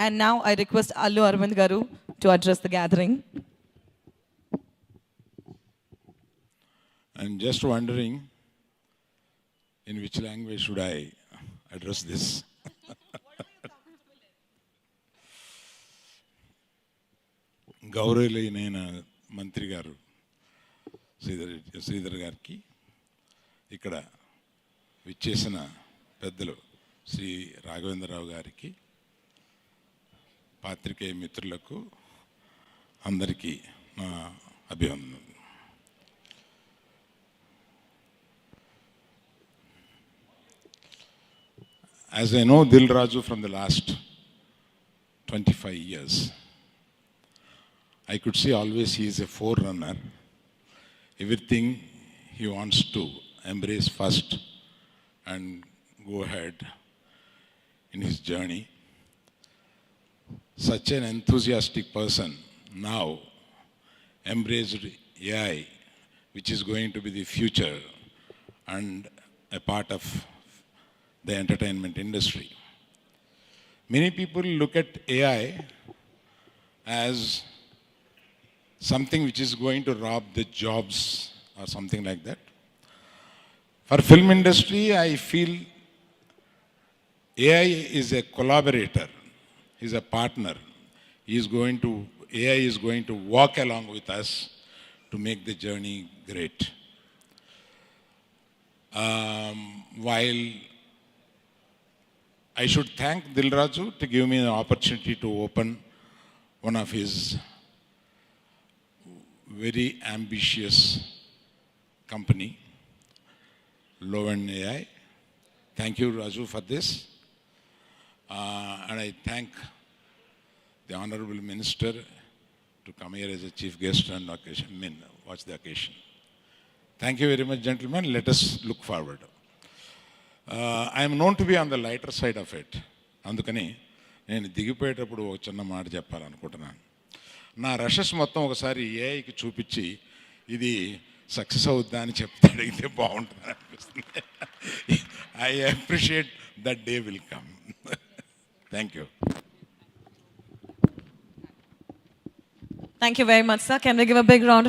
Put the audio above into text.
And now I request Allu Arvind Garu to address the gathering. I'm just wondering in which language should I address this? గౌరవనీయులైన మంత్రి గారు శ్రీధర్ గారికి, ఇక్కడ విచ్చేసిన పెద్దలు శ్రీ రాఘవేంద్రరావు గారికి, పాత్రికేయ మిత్రులకు అందరికీ నా అభివందనలు. As I know Dil Raju from the last 25 years, I could see always he is a forerunner. Everything he wants to embrace first and go ahead in his journey. Such an enthusiastic person now embraced AI, which is going to be the future and a part of the entertainment industry. Many people look at AI as something which is going to rob the jobs or something like that. For film industry, I feel AI is a collaborator, is a partner. AI is going to walk along with us to make the journey great. While I should thank Dil Raju to give me an opportunity to open one of his very ambitious company, Lowen AI. Thank you, Raju, for this. And I thank the Honorable Minister to come here as a chief guest and watch the occasion. Thank you very much, gentlemen. Let us look forward. I am known to be on the lighter side of it. అందుకని నేను దిగిపోయేటప్పుడు ఒక చిన్న మాట చెప్పాలనుకుంటున్నాను. నా rushes మొత్తం ఒకసారి ఏఐకి చూపించి ఇది సక్సెస్ అవుద్దా అని చెప్తే అడిగితే బాగుంటుంది అనిపిస్తుంది. I appreciate that day will come. Thank you. Thank you very much, sir. Can we give a big round of